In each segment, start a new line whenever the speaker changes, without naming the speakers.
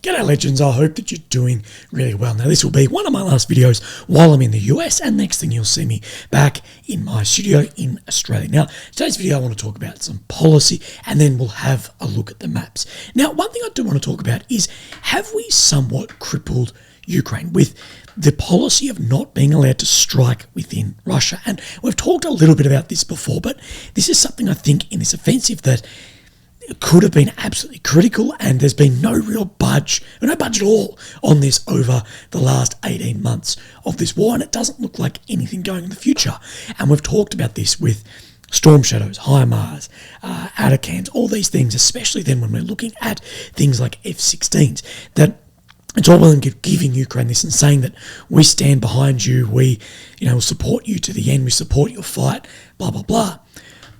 G'day legends, I hope that you're doing really well. Now this will be one of my last videos while I'm in the US, and next thing you'll see me back in my studio in Australia. Now today's video I want to talk about some policy, and then we'll have a look at the maps. Now one thing I do want to talk about is, have we somewhat crippled Ukraine with the policy of not being allowed to strike within Russia? And we've talked a little bit about this before, but this is something I think in this offensive that it could have been absolutely critical, and there's been no budge at all on this over the last 18 months of this war, and it doesn't look like anything going in the future. And we've talked about this with Storm Shadows, HIMARS, Atacans, all these things, especially then when we're looking at things like F-16s, that it's all well and giving Ukraine this and saying that we stand behind you, we will support you to the end, we support your fight, blah, blah, blah.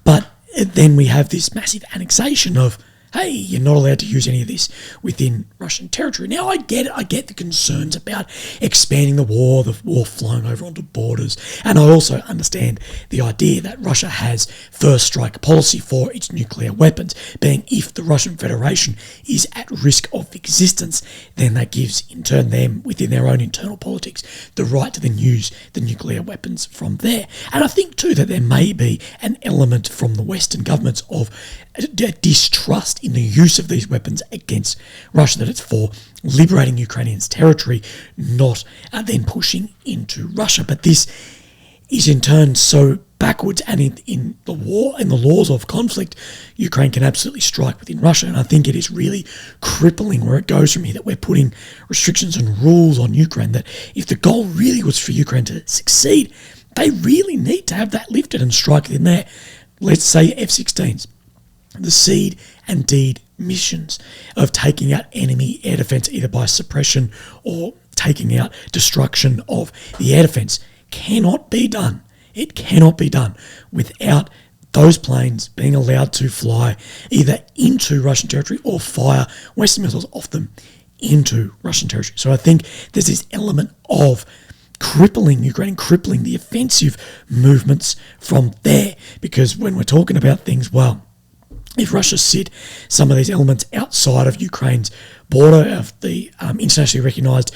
But then we have this massive annexation of, hey, you're not allowed to use any of this within Russian territory. Now, I get it. I get the concerns about expanding the war flowing over onto borders. And I also understand the idea that Russia has first strike policy for its nuclear weapons, being if the Russian Federation is at risk of existence, then that gives, in turn, them, within their own internal politics, the right to then use the nuclear weapons from there. And I think, too, that there may be an element from the Western governments of distrust in the use of these weapons against Russia, that it's for liberating Ukrainians' territory, not then pushing into Russia. But this is in turn so backwards, and in the war, in the laws of conflict, Ukraine can absolutely strike within Russia. And I think it is really crippling where it goes from here, that we're putting restrictions and rules on Ukraine, that if the goal really was for Ukraine to succeed, they really need to have that lifted and strike in there. Let's say F-16s. The seed and deed missions of taking out enemy air defence either by suppression or taking out destruction of the air defence cannot be done. It cannot be done without those planes being allowed to fly either into Russian territory or fire Western missiles off them into Russian territory. So I think there's this element of crippling Ukraine, crippling the offensive movements from there, because when we're talking about things, well, if Russia sit some of these elements outside of Ukraine's border, of the internationally recognised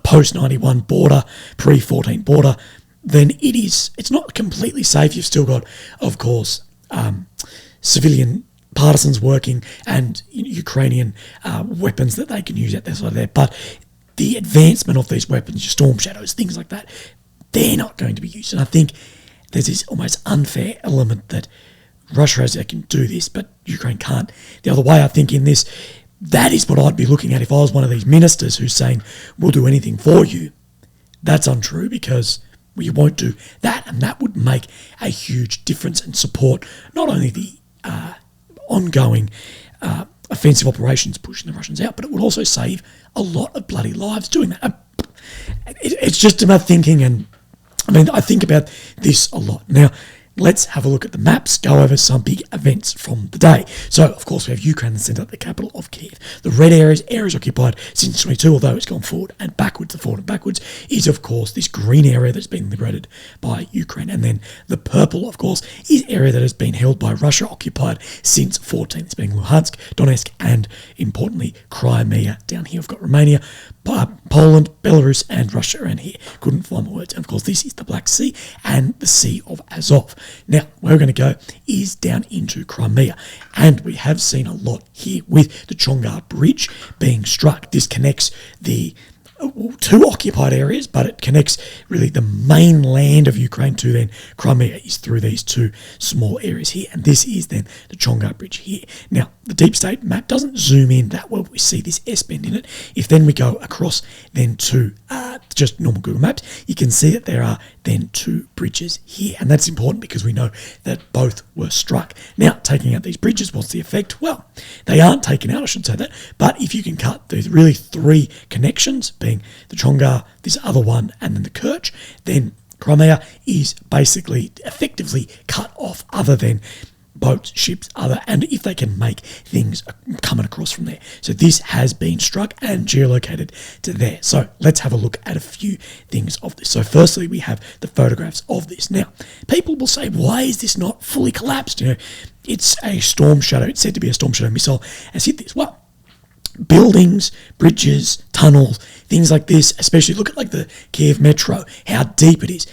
post-91 border, pre-14 border, then it's not completely safe. You've still got, of course, civilian partisans working and Ukrainian weapons that they can use at their side there. But the advancement of these weapons, your Storm Shadows, things like that, they're not going to be used. And I think there's this almost unfair element that Russia has, they can do this, but Ukraine can't. The other way, I think, in this, that is what I'd be looking at if I was one of these ministers who's saying, we'll do anything for you. That's untrue, because we won't do that, and that would make a huge difference and support not only the ongoing offensive operations pushing the Russians out, but it would also save a lot of bloody lives doing that. It's just about thinking, and I think about this a lot. Now, let's have a look at the maps, go over some big events from the day. So, of course, we have Ukraine, the centre, the capital of Kiev. The red areas occupied since 22, although it's gone forward and backwards. The forward and backwards is, of course, this green area that's been liberated by Ukraine. And then the purple, of course, is area that has been held by Russia, occupied since 14. It's been Luhansk, Donetsk, and, importantly, Crimea. Down here, we've got Romania, Poland, Belarus, and Russia around here. Couldn't find my words. And, of course, this is the Black Sea and the Sea of Azov. Now, where we're going to go is down into Crimea, and we have seen a lot here with the Chongar bridge being struck. This connects the two occupied areas, but it connects really the mainland of Ukraine to then Crimea is through these two small areas here, and this is then the Chongar bridge here. Now, the deep state map doesn't zoom in that well. We see this S-bend in it. If then we go across then to just normal Google Maps, you can see that there are then two bridges here, and that's important because we know that both were struck. Now, taking out these bridges, what's the effect? Well, they aren't taken out, I should say that, but if you can cut these really three connections, being the Chongar, this other one, and then the Kerch, then Crimea is basically effectively cut off, other than boats, ships, and if they can make things coming across from there. So this has been struck and geolocated to there. So let's have a look at a few things of this. So firstly, we have the photographs of this. Now, people will say, why is this not fully collapsed? It's a Storm Shadow. It's said to be a Storm Shadow missile has hit this. Well, buildings, bridges, tunnels, things like this, especially look at like the Kiev metro, how deep it is.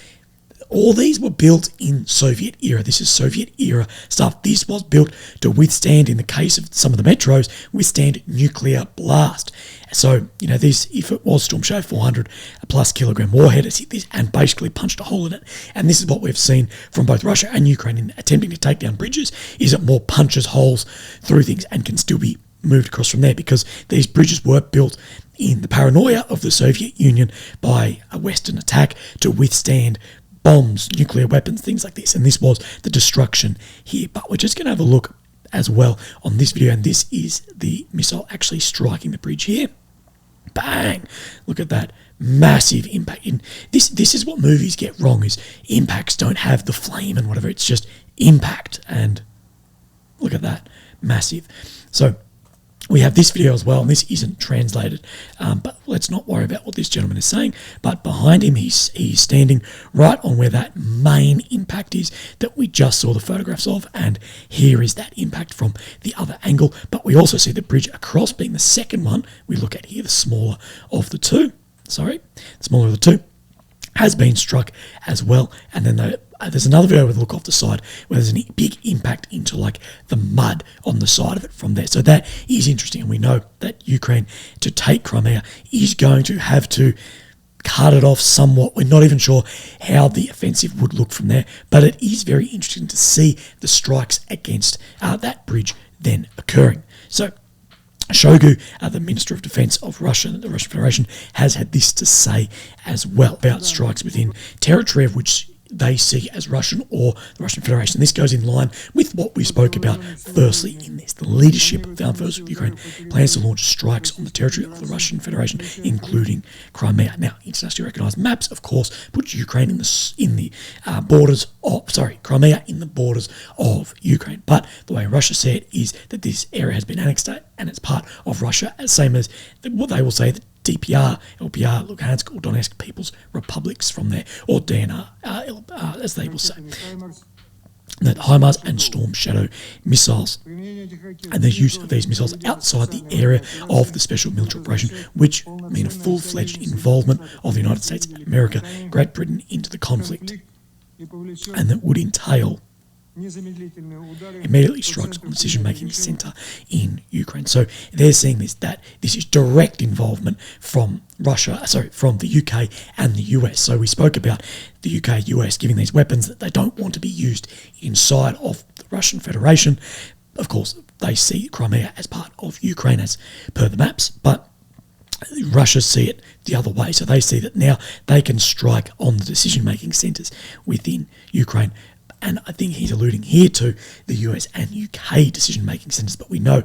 All these were built in Soviet era. This is Soviet era stuff. This was built to withstand, in the case of some of the metros, withstand nuclear blast. So, this, if it was Storm Shadow 400 plus kilogram warhead, has hit this and basically punched a hole in it. And this is what we've seen from both Russia and Ukraine in attempting to take down bridges, is it more punches holes through things and can still be moved across from there, because these bridges were built in the paranoia of the Soviet Union by a Western attack to withstand bombs, nuclear weapons, things like this. And this was the destruction here. But we're just going to have a look as well on this video. And this is the missile actually striking the bridge here. Bang! Look at that massive impact. This is what movies get wrong, is impacts don't have the flame and whatever. It's just impact. And look at that. Massive. So we have this video as well, and this isn't translated, but let's not worry about what this gentleman is saying. But behind him, he's standing right on where that main impact is that we just saw the photographs of, and here is that impact from the other angle. But we also see the bridge across being the second one we look at here, the smaller of the two. Has been struck as well. And then there's another video with a look off the side where there's a big impact into like the mud on the side of it from there. So that is interesting. And we know that Ukraine, to take Crimea, is going to have to cut it off somewhat. We're not even sure how the offensive would look from there, but it is very interesting to see the strikes against that bridge then occurring. So Shoigu, the Minister of Defense of Russia, the Russian Federation, has had this to say as well about strikes within territory of which they see as Russian or the Russian Federation. This goes in line with what we spoke about firstly in this. The leadership of the armed forces of Ukraine plans to launch strikes on the territory of the Russian Federation, including Crimea. Now, internationally recognised maps, of course, put Ukraine in the borders of, Crimea in the borders of Ukraine. But the way Russia see it is that this area has been annexed and it's part of Russia, same as what they will say that DPR, LPR, Luhansk or Donetsk People's Republics from there, or DNR, as they will say. That HIMARS and Storm Shadow missiles and the use of these missiles outside the area of the special military operation, which mean a full-fledged involvement of the United States, America, Great Britain into the conflict, and that would entail immediately strikes on the decision-making centre in Ukraine. So they're seeing that this is direct involvement from from the UK and the US. So we spoke about the UK, US giving these weapons that they don't want to be used inside of the Russian Federation. Of course, they see Crimea as part of Ukraine as per the maps, but Russia see it the other way. So they see that now they can strike on the decision-making centres within Ukraine. And I think he's alluding here to the US and UK decision-making centres, but we know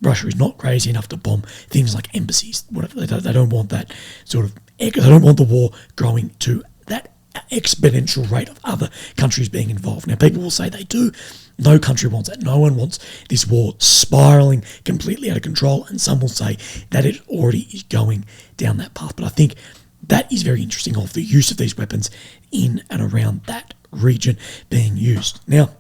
Russia is not crazy enough to bomb things like embassies. Whatever, they don't want that they don't want the war growing to that exponential rate of other countries being involved. Now, people will say they do. No country wants that. No one wants this war spiralling completely out of control, and some will say that it already is going down that path. But I think that is very interesting, of the use of these weapons in and around that region being used. Now,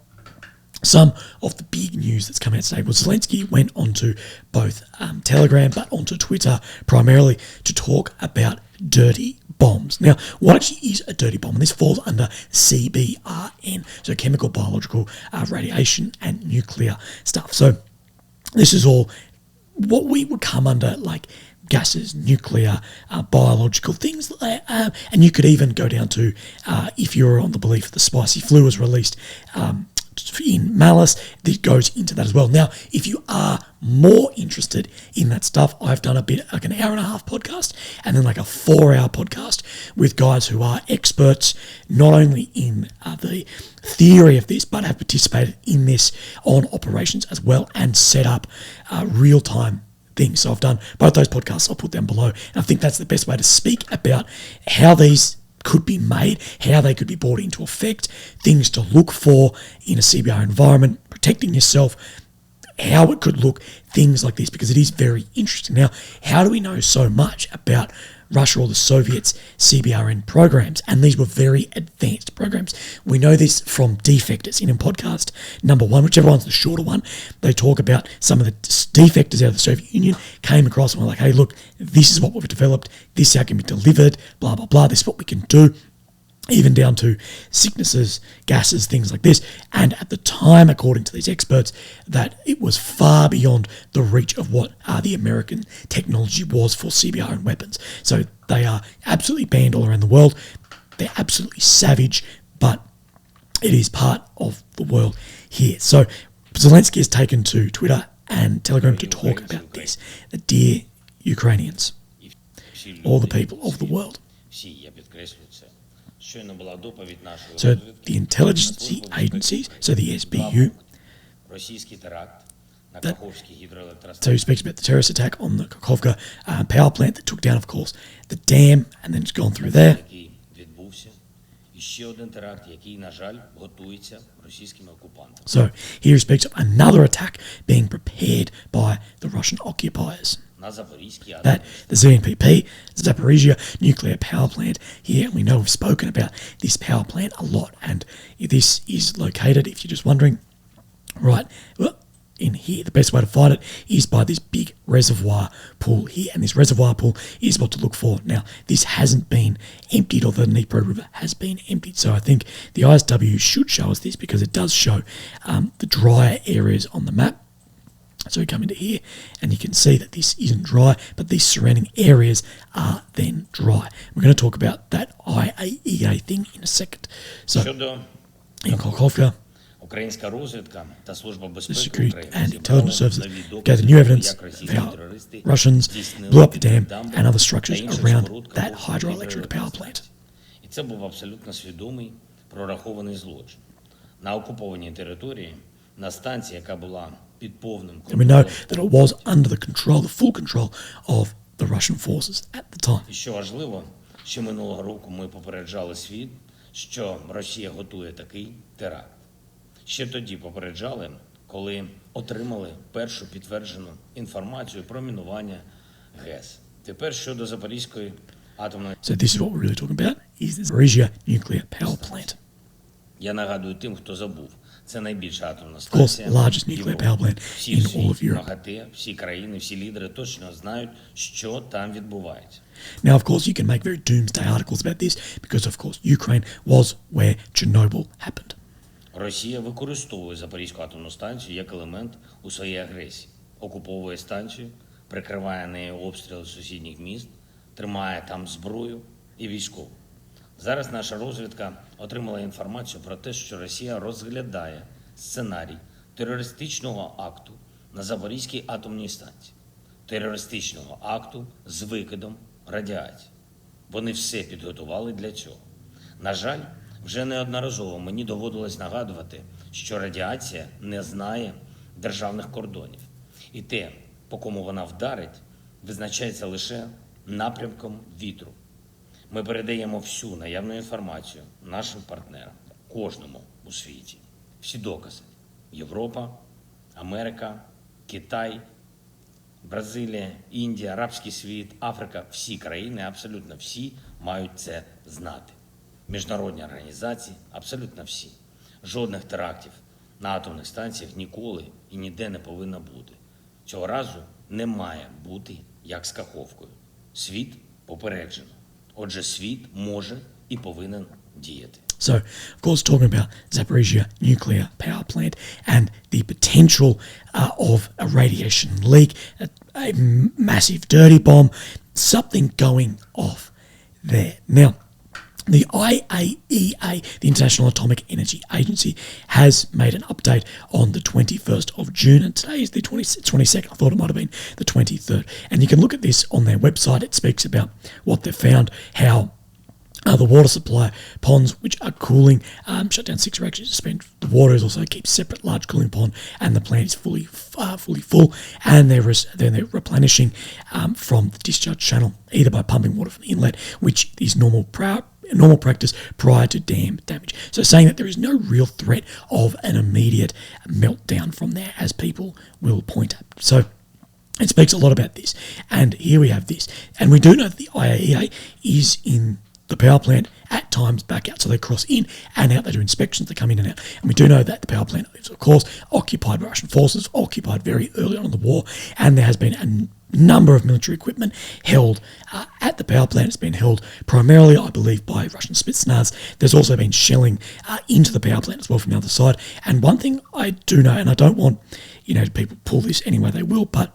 some of the big news that's come out today was Zelensky went onto both Telegram but onto Twitter primarily to talk about dirty bombs. Now, what actually is a dirty bomb? And this falls under CBRN, so chemical, biological, radiation and nuclear stuff. So this is all what we would come under, like gases, nuclear, biological things, and you could even go down to, if you're on the belief that the spicy flu was released in malice, that goes into that as well. Now, if you are more interested in that stuff, I've done a bit like an hour and a half podcast and then like a 4-hour podcast with guys who are experts not only in the theory of this, but have participated in this on operations as well and set up real-time things. So I've done both those podcasts. I'll put them below. And I think that's the best way to speak about how these could be made, how they could be brought into effect, things to look for in a CBR environment, protecting yourself, how it could look, things like this, because it is very interesting. Now, how do we know so much about Russia or the Soviets' CBRN programs? And these were very advanced programs. We know this from defectors. In podcast number 1, whichever one's the shorter one, they talk about some of the defectors out of the Soviet Union came across and were like, hey, look, this is what we've developed, this is how it can be delivered, blah, blah, blah, this is what we can do, even down to sicknesses, gases, things like this. And at the time, according to these experts, that it was far beyond the reach of what the American technology was for CBRN weapons. So they are absolutely banned all around the world. They're absolutely savage, but it is part of the world here. So Zelensky has taken to Twitter and Telegram to talk about this. That, dear Ukrainians, all the people of the world. So the intelligence agencies, so the SBU, so he speaks about the terrorist attack on the Kakhovka power plant that took down, of course, the dam, and then it's gone through there. So here he speaks of another attack being prepared by the Russian occupiers. That the ZNPP, Zaporizhia nuclear power plant, here we know we've spoken about this power plant a lot, and this is located, if you're just wondering, right, well, in here. The best way to find it is by this big reservoir pool here, and this reservoir pool is what to look for. Now, this hasn't been emptied, or the Dnipro River has been emptied, so I think the ISW should show us this, because it does show the drier areas on the map. So we come into here and you can see that this isn't dry, but these surrounding areas are then dry. We're going to talk about that IAEA thing in a second. So in Kakhovka, the security and intelligence services gathered new evidence of how Russians blew up the dam and other structures around that hydroelectric power plant.
Це був абсолютно свідомий, прорахований злочин. На окупованій території, на станції, яка була під повним
контролем. And we know that it was under the control, the full control of the Russian forces at the time.
І що важливо, ще минулого року ми попереджали світ, що Росія готує такий теракт. Ще тоді попереджали, коли отримали першу підтверджену інформацію про мінування ГЕС. Тепер щодо Запорізької атомної...
So this is what we're really talking about, is the Zaporizhia nuclear power plant.
Я нагадую тим, хто забув, це найбільша атомна
станція. Of course, largest nuclear power plant in all of Europe.
МАГАТЕ, всі країни, всі лідери точно знають, що там відбувається.
Now, of course, you can make very doomsday articles about this, because, of course, Ukraine was where Chernobyl happened.
Росія використовує Запорізьку атомну станцію як елемент у своїй агресії. Окуповує станцію, прикриває нею обстріли сусідніх міст, тримає там зброю і військову. Зараз наша розвідка отримала інформацію про те, що Росія розглядає сценарій терористичного акту на Запорізькій атомній станції. Терористичного акту з викидом радіації. Вони все підготували для цього. На жаль, вже неодноразово мені доводилось нагадувати, що радіація не знає державних кордонів. І те, по кому вона вдарить, визначається лише напрямком вітру. Ми передаємо всю наявну інформацію нашим партнерам, кожному у світі. Всі докази. Європа, Америка, Китай, Бразилія, Індія, Арабський світ, Африка, всі країни, абсолютно всі мають це знати. Міжнародні організації, абсолютно всі. Жодних терактів на атомних станціях ніколи і ніде не повинно бути. Цього разу не має бути як з Каховкою. Світ попереджено. Отже, світ може і повинен діяти.
So, of course, talking about Zaporizhia nuclear power plant and the potential of a radiation leak, a massive dirty bomb, something going off there. Now, the IAEA, the International Atomic Energy Agency, has made an update on the 21st of June, and today is the 22nd. I thought it might have been the 23rd. And you can look at this on their website. It speaks about what they've found, how the water supply ponds, which are cooling, shut down 6 reactors. The water is also keeps separate large cooling pond, and the plant is fully full, and they're replenishing from the discharge channel, either by pumping water from the inlet, which is normal normal practice prior to dam damage. So saying that there is no real threat of an immediate meltdown from there, as people will point at. So it speaks a lot about this. And here we have this. And we do know that the IAEA is in the power plant at times back out. So they cross in and out. They do inspections. They come in and out. And we do know that the power plant is, of course, occupied by Russian forces, occupied very early on in the war. And there has been a number of military equipment held at the power plant. It's been held primarily, I believe, by Russian Spetsnaz. There's also been shelling into the power plant as well from the other side. And one thing I do know, and I don't want, people pull this any way they will, but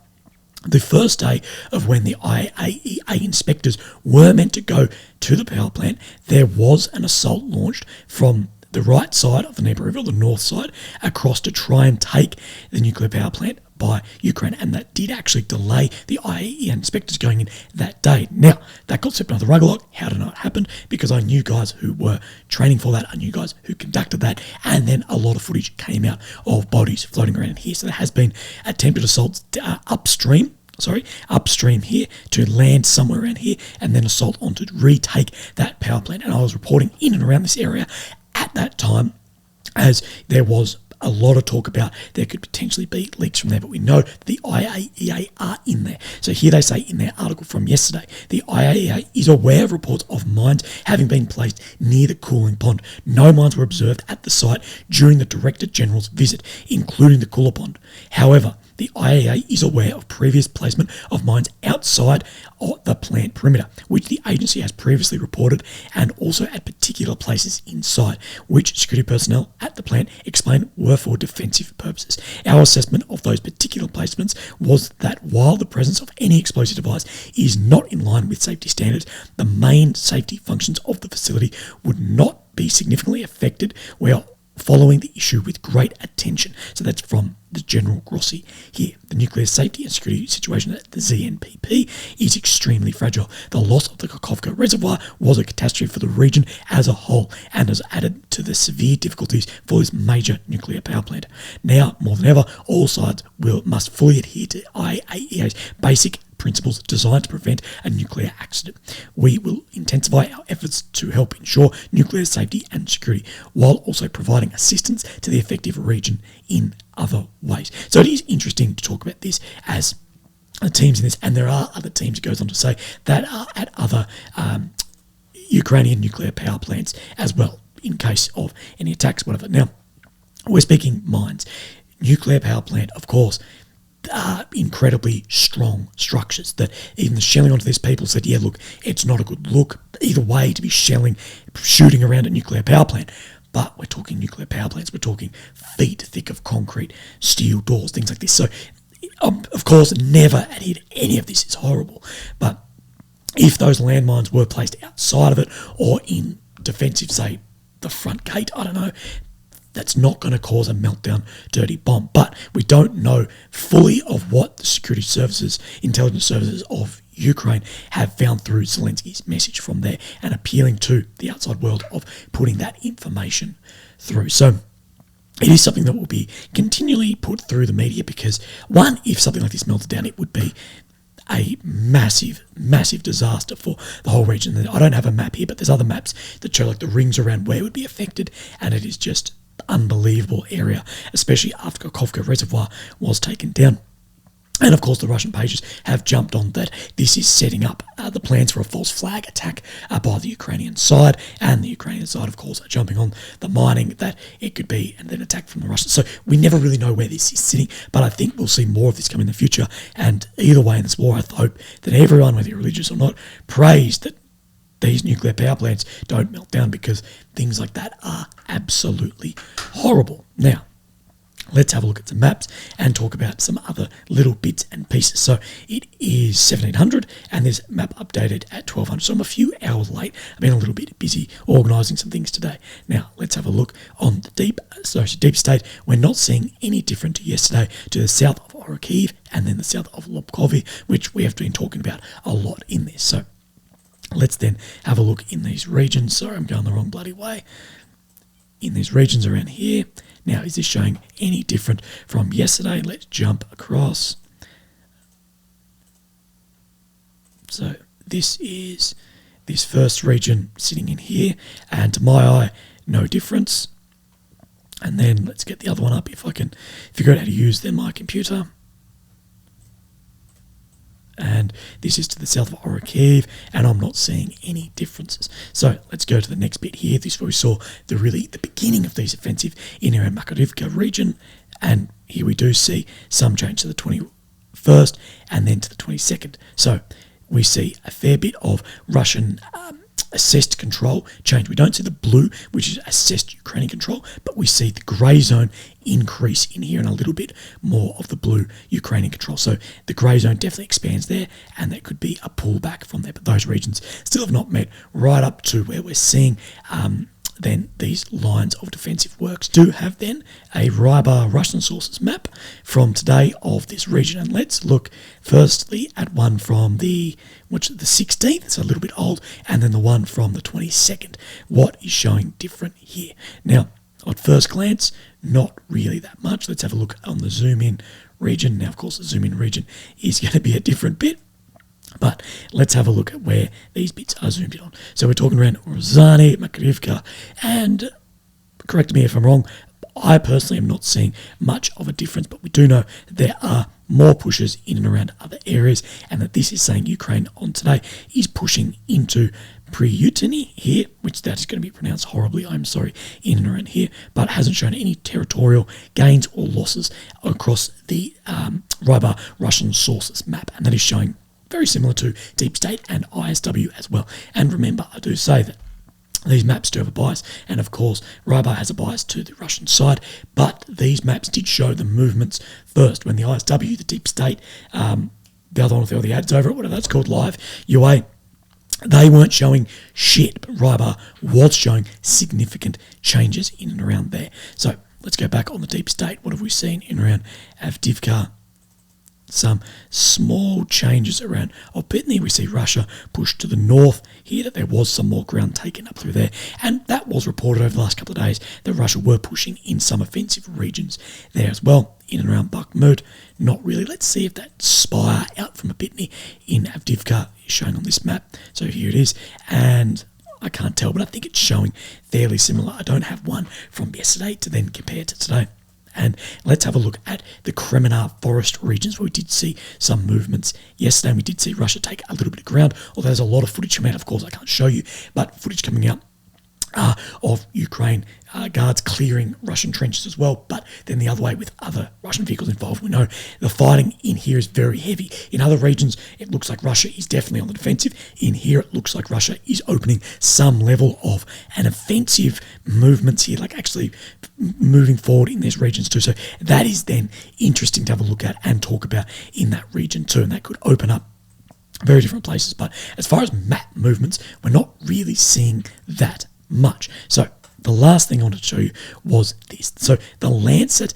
the first day of when the IAEA inspectors were meant to go to the power plant, there was an assault launched from the right side of the Dnieper River, the north side, across to try and take the nuclear power plant by Ukraine, and that did actually delay the IAEA inspectors going in that day. Now, that got swept under the rug a lot. How did it happen? Because I knew guys who were training for that, I knew guys who conducted that, and then a lot of footage came out of bodies floating around here. So there has been attempted assaults upstream here to land somewhere around here, and then assault on to retake that power plant. And I was reporting in and around this area at that time, as there was a lot of talk about there could potentially be leaks from there, but we know the IAEA are in there. So here they say in their article from yesterday, the IAEA is aware of reports of mines having been placed near the cooling pond. No mines were observed at the site during the Director General's visit, including the cooler pond. However, the IAEA is aware of previous placement of mines outside of the plant perimeter, which the agency has previously reported, and also at particular places inside, which security personnel at the plant explained were for defensive purposes. Our assessment of those particular placements was that while the presence of any explosive device is not in line with safety standards, the main safety functions of the facility would not be significantly affected. We are following the issue with great attention. So that's from the General Grossi here. The nuclear safety and security situation at the ZNPP is extremely fragile. The loss of the Kakhovka reservoir was a catastrophe for the region as a whole and has added to the severe difficulties for this major nuclear power plant. Now, more than ever, all sides must fully adhere to IAEA's basic principles designed to prevent a nuclear accident. We will intensify our efforts to help ensure nuclear safety and security, while also providing assistance to the affected region in other ways. So it is interesting to talk about this as teams in this, and there are other teams, it goes on to say, that are at other Ukrainian nuclear power plants as well, in case of any attacks, whatever. Now, we're speaking mines. Nuclear power plant, of course, are incredibly strong structures that even the shelling onto these people said, yeah, look, it's not a good look either way to be shooting around a nuclear power plant. But we're talking nuclear power plants, we're talking feet thick of concrete, steel doors, things like this. So, of course, never adhere to any of this is horrible. But if those landmines were placed outside of it or in defensive, say, the front gate, I don't know, that's not going to cause a meltdown dirty bomb. But we don't know fully of what the security services, intelligence services of Ukraine have found through Zelensky's message from there and appealing to the outside world of putting that information through. So it is something that will be continually put through the media because, one, if something like this melted down, it would be a massive, massive disaster for the whole region. I don't have a map here, but there's other maps that show like the rings around where it would be affected, and it is just unbelievable area, especially after Kakhovka reservoir was taken down. And of course the Russian pages have jumped on that this is setting up the plans for a false flag attack by the Ukrainian side, and the Ukrainian side of course are jumping on the mining that it could be and then attack from the Russians. So we never really know where this is sitting, but I think we'll see more of this come in the future. And either way in this war, I hope that everyone, whether you're religious or not, prays that these nuclear power plants don't melt down, because things like that are absolutely horrible. Now, let's have a look at some maps and talk about some other little bits and pieces. So it is 1700 and this map updated at 1200. So I'm a few hours late. I've been a little bit busy organising some things today. Now, let's have a look on the deep state. We're not seeing any different to yesterday, to the south of Orokhiv and then the south of Lobkovy, which we have been talking about a lot in this. So let's then have a look in these regions. Sorry, I'm going the wrong bloody way. In these regions around here. Now, is this showing any different from yesterday? Let's jump across. So this is this first region sitting in here, and to my eye, no difference. And then let's get the other one up if I can figure out how to use my computer. And this is to the south of Orikhiv, and I'm not seeing any differences. So let's go to the next bit here. This is where we saw the beginning of these offensive in around Makarivka region, and here we do see some change to the 21st and then to the 22nd. So we see a fair bit of Russian assessed control change. We don't see the blue, which is assessed Ukrainian control, but we see the grey zone increase in here and a little bit more of the blue Ukrainian control. So the grey zone definitely expands there, and that could be a pullback from there. But those regions still have not met right up to where we're seeing then these lines of defensive works. Do have then a Rybar Russian sources map from today of this region, and let's look firstly at one from the 16th, it's a little bit old, and then the one from the 22nd. What is showing different here? Now, at first glance, not really that much. Let's have a look on the zoom in region. Now, of course, the zoom in region is going to be a different bit, but let's have a look at where these bits are zoomed in on. So we're talking around Rozhany, Makarivka, and correct me if I'm wrong, I personally am not seeing much of a difference, but we do know that there are more pushes in and around other areas, and that this is saying Ukraine on today is pushing into Priyutny here, which that is going to be pronounced horribly, I'm sorry, in and around here, but hasn't shown any territorial gains or losses across the Rybar Russian sources map, and that is showing very similar to Deep State and ISW as well. And remember, I do say that these maps do have a bias, and of course Rybar has a bias to the Russian side, but these maps did show the movements first when the ISW, the Deep State, the other one with all the ads over it, whatever that's called, Live UA, they weren't showing shit, but Rybar was showing significant changes in and around there. So let's go back on the Deep State. What have we seen in and around Avdiivka? Some small changes around Opitny. We see Russia pushed to the north here, that there was some more ground taken up through there, and that was reported over the last couple of days that Russia were pushing in some offensive regions there as well, in and around Bakhmut. Not really. Let's see if that spire out from Opitny in Avdiivka is shown on this map. So here it is, and I can't tell, but I think it's showing fairly similar. I don't have one from yesterday to then compare to today. And let's have a look at the Crimea forest regions, where we did see some movements yesterday, and we did see Russia take a little bit of ground, although there's a lot of footage coming out. Of course, I can't show you, but footage coming out of Ukraine guards clearing Russian trenches as well, but then the other way with other Russian vehicles involved. We know the fighting in here is very heavy. In other regions, it looks like Russia is definitely on the defensive. In here, it looks like Russia is opening some level of an offensive movements here, like actually moving forward in these regions too. So that is then interesting to have a look at and talk about in that region too, and that could open up very different places. But as far as map movements, we're not really seeing that much. So the last thing I wanted to show you was this. So the Lancet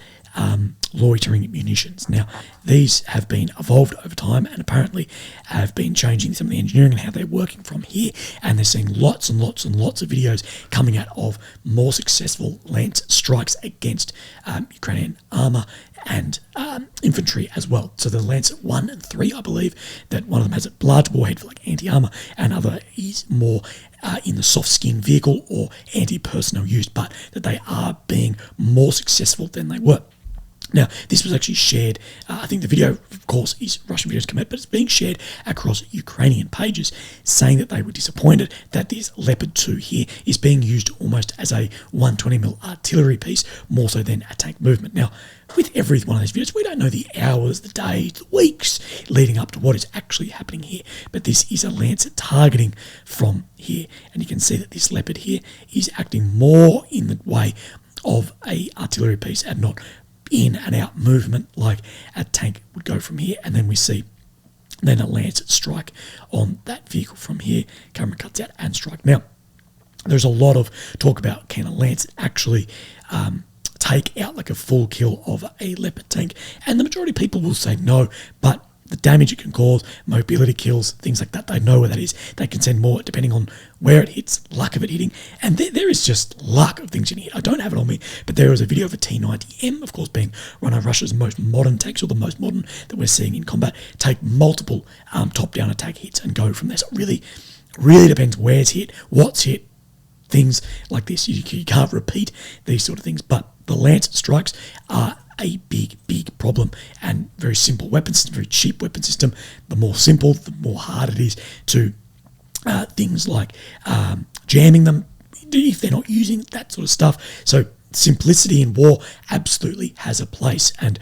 loitering munitions. Now, these have been evolved over time and apparently have been changing some of the engineering and how they're working from here. And they're seeing lots and lots and lots of videos coming out of more successful Lancet strikes against Ukrainian armour and infantry as well. So the Lancet 1 and 3, I believe, that one of them has a large warhead for like anti-armour, and other is more in the soft skin vehicle or anti-personnel use, but that they are being more successful than they were. Now, this was actually shared, I think the video, of course, is Russian videos come out, but it's being shared across Ukrainian pages, saying that they were disappointed that this Leopard 2 here is being used almost as a 120mm artillery piece, more so than a tank movement. Now, with every one of these videos, we don't know the hours, the days, the weeks leading up to what is actually happening here, but this is a Lancet targeting from here, and you can see that this Leopard here is acting more in the way of a artillery piece and not in and out movement like a tank would go from here. And then we see then a Lancet strike on that vehicle from here. Camera cuts out and strike. Now, there's a lot of talk about, can a Lancet actually take out like a full kill of a Leopard tank, and the majority of people will say no, but the damage it can cause, mobility kills, things like that. They know where that is. They can send more depending on where it hits, luck of it hitting. And there is just luck of things in here. I don't have it on me, but there is a video of a T-90M, of course, being one of Russia's most modern tanks, or the most modern that we're seeing in combat, take multiple top-down attack hits and go from there. So it really depends where's hit, what's hit, things like this. You can't repeat these sort of things, but the Lancet strikes are a big problem, and very simple weapon system, very cheap weapon system. The more simple, the more hard it is to things like jamming them if they're not using that sort of stuff. So simplicity in war absolutely has a place, and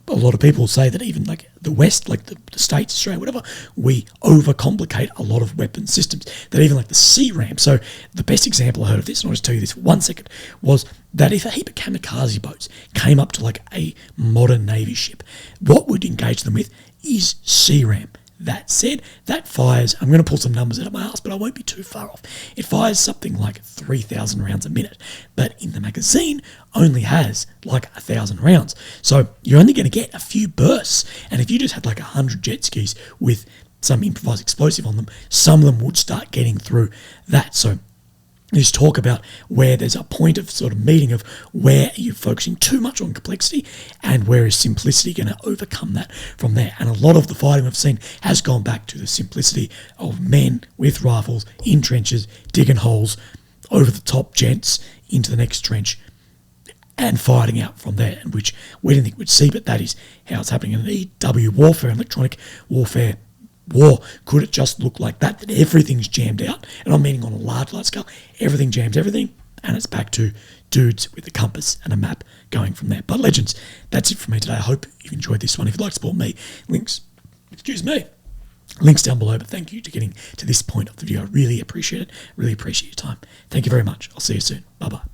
a lot of people say that even like the West, like the States, Australia, whatever, we overcomplicate a lot of weapon systems. That even like the CRAM. So the best example I heard of this, and I'll just tell you this for 1 second, was that if a heap of kamikaze boats came up to like a modern Navy ship, what would engage them with is CRAM. That said, that fires, I'm going to pull some numbers out of my ass, but I won't be too far off. It fires something like 3,000 rounds a minute, but in the magazine only has like 1,000 rounds. So you're only going to get a few bursts. And if you just had like 100 jet skis with some improvised explosive on them, some of them would start getting through that. So is talk about where there's a point of sort of meeting of where you're focusing too much on complexity and where is simplicity going to overcome that from there. And a lot of the fighting we've seen has gone back to the simplicity of men with rifles in trenches, digging holes, over the top gents into the next trench and fighting out from there, which we didn't think we'd see, but that is how it's happening in an EW warfare, electronic warfare war. Could it just look like that everything's jammed out? And I'm meaning on a large scale, everything jams everything, and it's back to dudes with a compass and a map going from there. But legends, that's it from me today. I hope you've enjoyed this one. If you'd like to support me, links down below. But thank you for getting to this point of the video. I really appreciate it. Really appreciate your time. Thank you very much. I'll see you soon. Bye-bye.